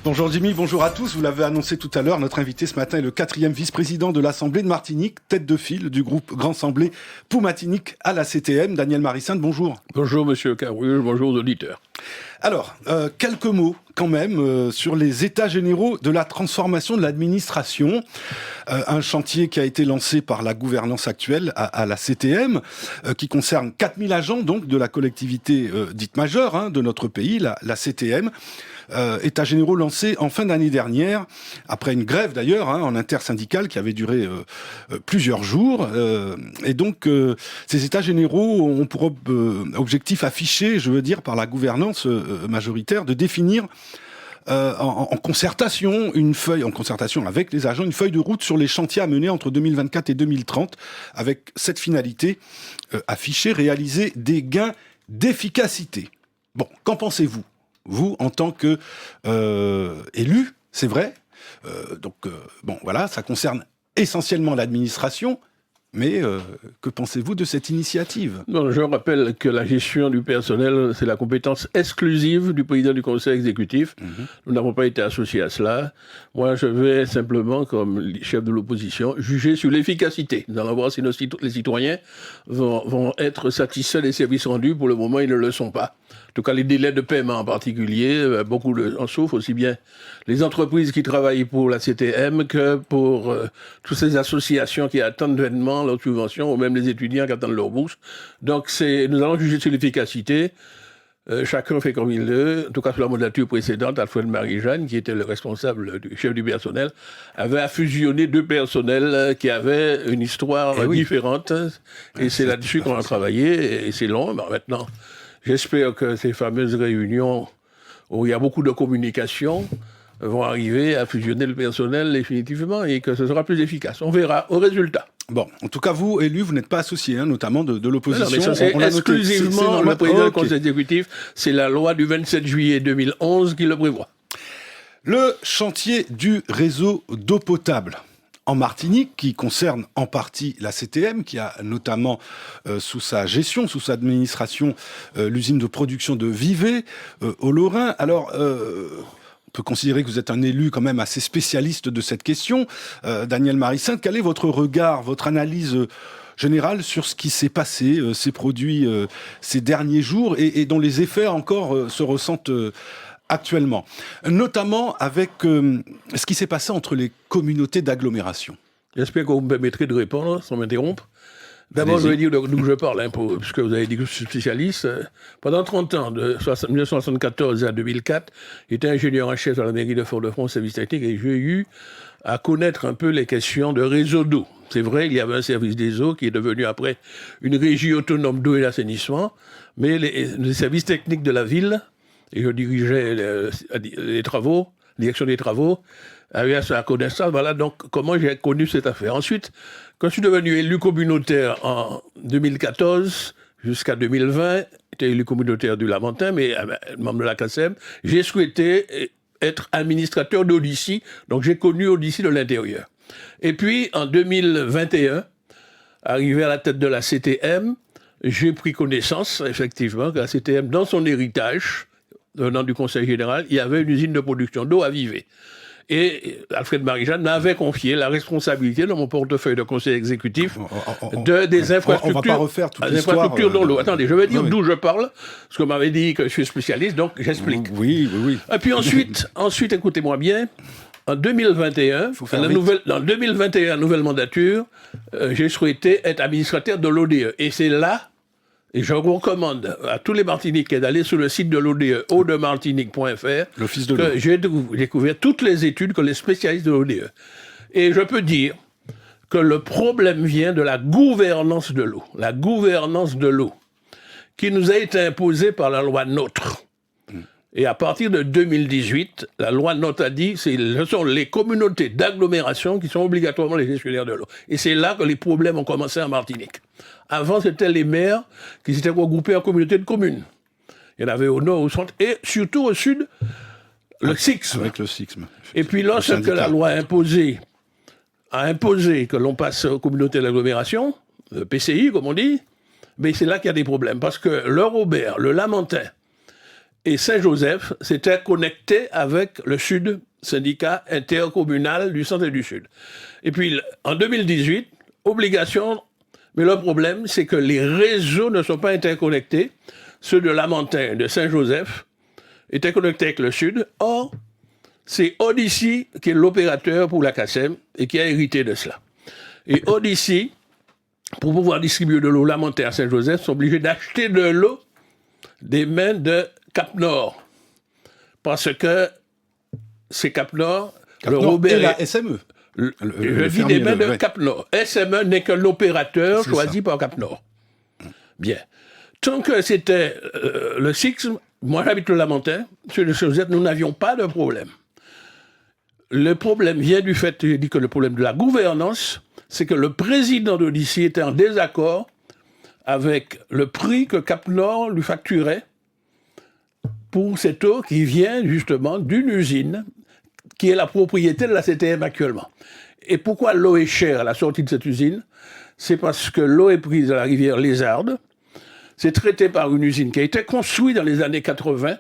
Bonjour Jimmy, bonjour à tous. Vous l'avez annoncé tout à l'heure, notre invité ce matin est le 4e vice-président de l'Assemblée de Martinique, tête de file du groupe Grand Assemblée Pou-Martinique à la CTM. Daniel Marissinde, bonjour. Bonjour Monsieur Carouille, bonjour aux auditeurs. Alors, quelques mots quand même sur les états généraux de la transformation de l'administration. Un chantier qui a été lancé par la gouvernance actuelle à la CTM, qui concerne 4000 agents donc de la collectivité dite majeure de notre pays, la CTM. États généraux lancés en fin d'année dernière, après une grève d'ailleurs en intersyndicale qui avait duré plusieurs jours. Et donc, ces états généraux ont pour objectif affiché, je veux dire, par la gouvernance majoritaire, de définir en concertation avec les agents, une feuille de route sur les chantiers à mener entre 2024 et 2030, avec cette finalité affichée, réaliser des gains d'efficacité. Bon, qu'en pensez-vous ? Vous, en tant que élu, c'est vrai. Voilà, ça concerne essentiellement l'administration. Mais que pensez-vous de cette initiative ? Je rappelle que la gestion du personnel, c'est la compétence exclusive du président du conseil exécutif. Nous n'avons pas été associés à cela. Moi, je vais simplement, comme chef de l'opposition, juger sur l'efficacité. Nous allons voir si les citoyens vont être satisfaits des services rendus. Pour le moment, ils ne le sont pas. En tout cas, les délais de paiement en particulier, beaucoup en souffrent, aussi bien les entreprises qui travaillent pour la CTM que pour toutes ces associations qui attendent vainement leur subvention, ou même les étudiants qui attendent leur bourse. Donc, nous allons juger sur l'efficacité. Chacun fait comme il veut. En tout cas, sur la mandature précédente, Alfred Marie-Jeanne, qui était le responsable du chef du personnel, avait fusionné deux personnels qui avaient une histoire différente. Et c'est là-dessus qu'on a travaillé. Et c'est long. Mais maintenant, j'espère que ces fameuses réunions où il y a beaucoup de communication vont arriver à fusionner le personnel définitivement et que ce sera plus efficace. On verra au résultat. Bon, en tout cas, vous, élus, vous n'êtes pas associés, notamment de l'opposition. Non, mais ça, c'est exclusivement le président du conseil exécutif. C'est la loi du 27 juillet 2011 qui le prévoit. Le chantier du réseau d'eau potable en Martinique, qui concerne en partie la CTM, qui a notamment sous sa gestion, sous sa administration, l'usine de production de Vivey au Lorrain. Alors, on peut considérer que vous êtes un élu quand même assez spécialiste de cette question. Daniel Marissinde, quel est votre regard, votre analyse générale sur ce qui s'est passé, ces produits, ces derniers jours, et dont les effets encore se ressentent actuellement, notamment avec ce qui s'est passé entre les communautés d'agglomération? J'espère que vous me permettrez de répondre sans m'interrompre. D'abord, je vais dire d'où je parle, puisque vous avez dit que je suis spécialiste. Pendant 30 ans, de 1974 à 2004, j'étais ingénieur en chef à la mairie de Fort-de-France, service technique, et j'ai eu à connaître un peu les questions de réseau d'eau. C'est vrai, il y avait un service des eaux qui est devenu après une régie autonome d'eau et d'assainissement, mais les services techniques de la ville, et je dirigeais les travaux, la direction des travaux, avait à sa connaissance. Voilà donc comment j'ai connu cette affaire. Ensuite, quand je suis devenu élu communautaire en 2014 jusqu'à 2020, j'étais élu communautaire du Lamentin, mais membre de la CACEM, j'ai souhaité être administrateur d'Odyssey, donc j'ai connu Odyssey de l'intérieur. Et puis en 2021, arrivé à la tête de la CTM, j'ai pris connaissance, effectivement, que la CTM, dans son héritage, venant du Conseil général, il y avait une usine de production d'eau à Vivey. Et Alfred Marie-Jeanne m'avait confié la responsabilité dans mon portefeuille de conseil exécutif des infrastructures. On va pas refaire toute l'histoire. Infrastructures dans l'eau. Attendez, je vais dire d'où je parle, parce qu'on m'avait dit que je suis spécialiste, donc j'explique. Oui. Et puis ensuite, écoutez-moi bien, en 2021, nouvelle mandature, j'ai souhaité être administrateur de l'ODE. Et c'est là, et je recommande à tous les Martiniquais d'aller sur le site de l'ODE, audemartinique.fr, l'Office de l'eau. Que j'ai découvert toutes les études que les spécialistes de l'ODE. Et je peux dire que le problème vient de la gouvernance de l'eau. La gouvernance de l'eau, qui nous a été imposée par la loi NOTRe. Et à partir de 2018, la loi NOTRe a dit que ce sont les communautés d'agglomération qui sont obligatoirement les gestionnaires de l'eau. Et c'est là que les problèmes ont commencé en Martinique. Avant, c'était les maires qui s'étaient regroupés en communautés de communes. Il y en avait au nord, au centre et surtout au sud, le SIXM. Avec le SIXM. Et puis lorsque la loi a imposé que l'on passe aux communautés d'agglomération, le PCI comme on dit, mais c'est là qu'il y a des problèmes. Parce que le Robert, le Lamentin et Saint-Joseph s'était connecté avec le Sud, syndicat intercommunal du Centre et du Sud. Et puis, en 2018, obligation, mais le problème, c'est que les réseaux ne sont pas interconnectés. Ceux de Lamentin et de Saint-Joseph étaient connectés avec le Sud. Or, c'est Odyssey qui est l'opérateur pour la CACEM et qui a hérité de cela. Et Odyssey, pour pouvoir distribuer de l'eau Lamentin à Saint-Joseph, sont obligés d'acheter de l'eau des mains de Cap-Nord. Parce que c'est Cap-Nord, le Robert et la SME. Je dis des mains de Cap-Nord. SME n'est qu'un opérateur choisi par Cap-Nord. Bien. Tant que c'était le SIXM, moi j'habite le Lamentin, sur le Saint-Joseph, nous n'avions pas de problème. Le problème vient du fait, j'ai dit que le problème de la gouvernance, c'est que le président d'Odyssey était en désaccord avec le prix que Cap-Nord lui facturait pour cette eau qui vient justement d'une usine qui est la propriété de la CTM actuellement. Et pourquoi l'eau est chère à la sortie de cette usine? C'est parce que l'eau est prise à la rivière Lézarde, c'est traité par une usine qui a été construite dans les années 80,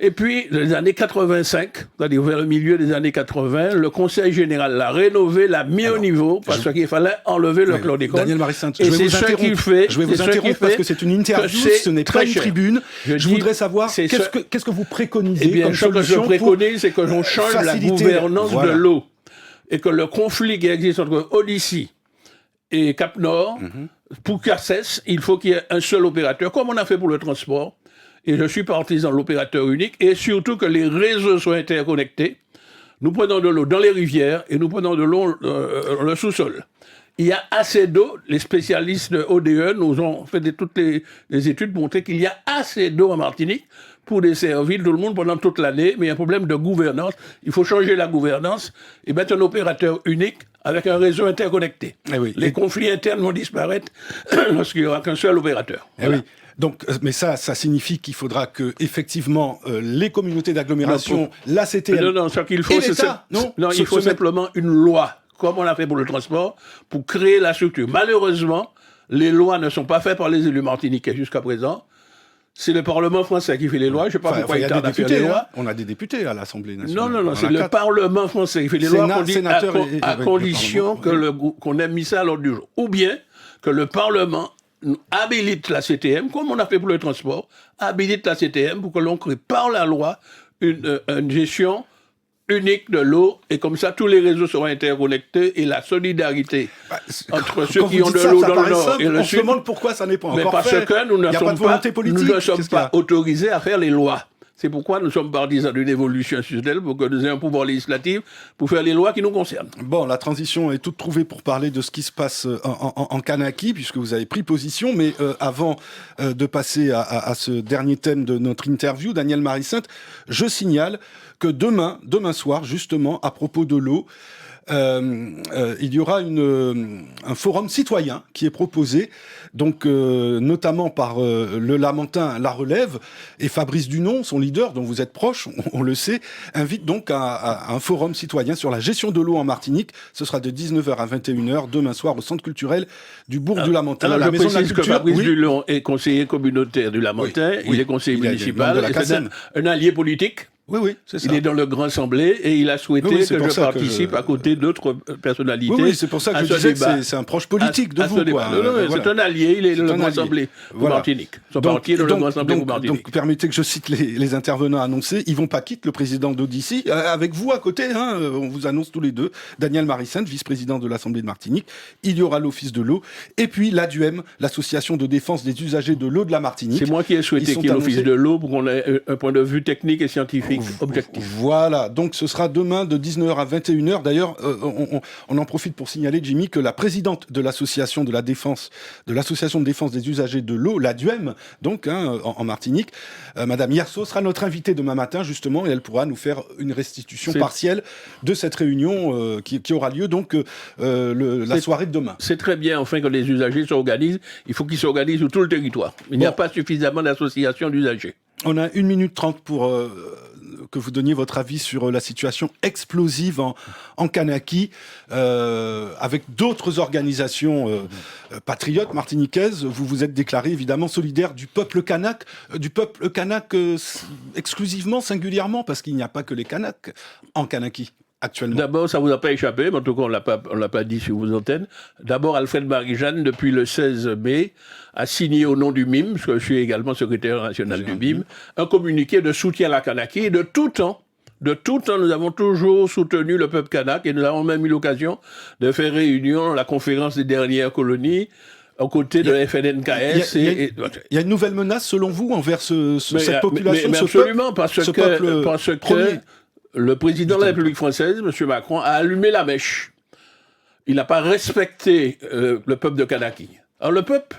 et puis dans les années 85, c'est-à-dire vers le milieu des années 80, le Conseil général l'a rénové, l'a mis au niveau, parce qu'il fallait enlever le chlordécone. Daniel Marie-Sainte, je vais vous interrompre parce que c'est une interview, ce n'est pas une tribune. Je voudrais savoir, qu'est-ce que vous préconisez comme solution? Ce que je préconise, c'est que l'on change la gouvernance de l'eau. Et que le conflit qui existe entre Odyssey et Cap-Nord, pour qu'il cesse, il faut qu'il y ait un seul opérateur, comme on a fait pour le transport. Et je suis partisan de l'opérateur unique, et surtout que les réseaux soient interconnectés. Nous prenons de l'eau dans les rivières et nous prenons de l'eau dans le sous-sol. Il y a assez d'eau, les spécialistes de ODE nous ont fait toutes les études pour montrer qu'il y a assez d'eau en Martinique pour desservir tout le monde pendant toute l'année, mais il y a un problème de gouvernance. Il faut changer la gouvernance et mettre un opérateur unique avec un réseau interconnecté. Les conflits internes vont disparaître lorsqu'il n'y aura qu'un seul opérateur. Voilà. Donc, mais ça signifie qu'il faudra que, effectivement, les communautés d'agglomération, la CTM... Non, ce qu'il faut, il faut simplement une loi, comme on l'a fait pour le transport, pour créer la structure. Malheureusement, les lois ne sont pas faites par les élus martiniquais jusqu'à présent. C'est le Parlement français qui fait les lois. Je ne sais pas pourquoi il tarde à faire les lois. On a des députés à l'Assemblée nationale. Non, c'est le Parlement français qui fait les lois à condition qu'on ait mis ça à l'ordre du jour. Ou bien que le Parlement habilite la CTM, comme on a fait pour le transport, habilite la CTM pour que l'on crée par la loi une gestion unique de l'eau, et comme ça tous les réseaux seront interconnectés et la solidarité entre ceux qui ont de l'eau dans le nord et le sud. On se demande pourquoi ça n'est pas encore fait. Mais parce que nous ne sommes pas autorisés à faire les lois. C'est pourquoi nous sommes partisans d'une évolution institutionnelle pour que nous ayons un pouvoir législatif pour faire les lois qui nous concernent. Bon, la transition est toute trouvée pour parler de ce qui se passe en Kanaki, puisque vous avez pris position. Mais avant de passer à ce dernier thème de notre interview, Daniel Marie-Sainte, je signale que demain soir, justement, à propos de l'eau, il y aura un forum citoyen qui est proposé, donc notamment par le Lamentin La Relève, et Fabrice Dunon, son leader, dont vous êtes proche, on le sait, invite donc à un forum citoyen sur la gestion de l'eau en Martinique. Ce sera de 19h à 21h demain soir au centre culturel du bourg du Lamentin. Alors, je précise que Fabrice Dunon est conseiller communautaire du Lamentin, il est conseiller municipal, c'est un allié politique. Oui, c'est ça. Il est dans le Grand Assemblée et il a souhaité que je participe à côté d'autres personnalités. Oui, c'est pour ça que je disais que c'est un proche politique de vous. C'est un allié, il est dans le Grand Assemblée pour Martinique. Son parti est dans le Grand Assemblée pour Martinique. Donc, permettez que je cite les intervenants annoncés. Yvon Paquette, le président d'Odyssey, avec vous à côté, on vous annonce tous les deux. Daniel Marie-Sainte, vice-président de l'Assemblée de Martinique. Il y aura l'Office de l'eau. Et puis l'ADUM, l'Association de défense des usagers de l'eau de la Martinique. C'est moi qui ai souhaité qu'il y ait l'Office de l'eau pour qu'on ait un point de vue technique et scientifique. Objectif. Voilà, donc ce sera demain de 19h à 21h. D'ailleurs, on en profite pour signaler, Jimmy, que la présidente de l'association de défense des usagers de l'eau, l'ADUM, donc en Martinique, Madame Yerso, sera notre invitée demain matin, justement, et elle pourra nous faire une restitution partielle de cette réunion qui aura lieu donc la soirée de demain. C'est très bien, enfin, que les usagers s'organisent. Il faut qu'ils s'organisent sur tout le territoire. Il n'y a pas suffisamment d'associations d'usagers. On a 1 minute 30 pour que vous donniez votre avis sur la situation explosive en Kanaki, avec d'autres organisations patriotes martiniquaises. Vous vous êtes déclaré évidemment solidaire du peuple kanak, exclusivement, singulièrement, parce qu'il n'y a pas que les Kanaks en Kanaki. Actuellement. D'abord, ça ne vous a pas échappé, mais en tout cas, on ne l'a pas dit sur vos antennes. D'abord, Alfred Marie-Jeanne, depuis le 16 mai, a signé au nom du MIM, parce que je suis également secrétaire national du MIM, un communiqué de soutien à la Kanaki. Et de tout temps, nous avons toujours soutenu le peuple kanak, et nous avons même eu l'occasion de faire réunion, la conférence des dernières colonies, aux côtés de la FNNKS. Il y a une nouvelle menace, selon vous, envers cette population, mais absolument, parce que le président de la République française, M. Macron, a allumé la mèche. Il n'a pas respecté le peuple de Kanaki. Alors le peuple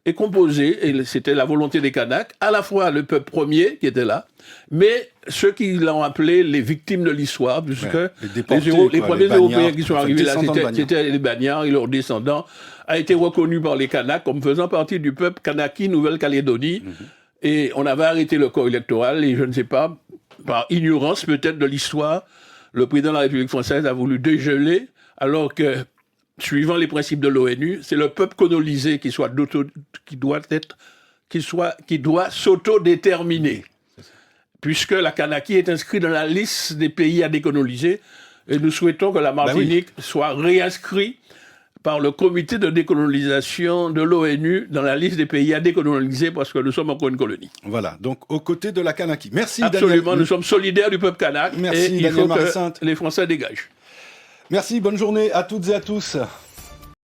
est composé, et c'était la volonté des Kanaks, à la fois le peuple premier qui était là, mais ceux qui l'ont appelé les victimes de l'histoire, puisque les premiers Européens qui sont arrivés là, c'était les Bagnards et leurs descendants, a été reconnu par les Kanaks comme faisant partie du peuple Kanaki Nouvelle-Calédonie. Et on avait arrêté le corps électoral, et je ne sais pas, par ignorance peut-être de l'histoire, le président de la République française a voulu dégeler, alors que, suivant les principes de l'ONU, c'est le peuple colonisé qui doit s'autodéterminer. Puisque la Kanaki est inscrite dans la liste des pays à décoloniser, et nous souhaitons que la Martinique soit réinscrite par le comité de décolonisation de l'ONU dans la liste des pays à décoloniser, parce que nous sommes encore une colonie. Voilà, donc aux côtés de la Kanaki. Merci Absolument, Daniel. nous sommes solidaires du peuple kanak. Merci, et il faut que les Français dégagent. Merci, bonne journée à toutes et à tous.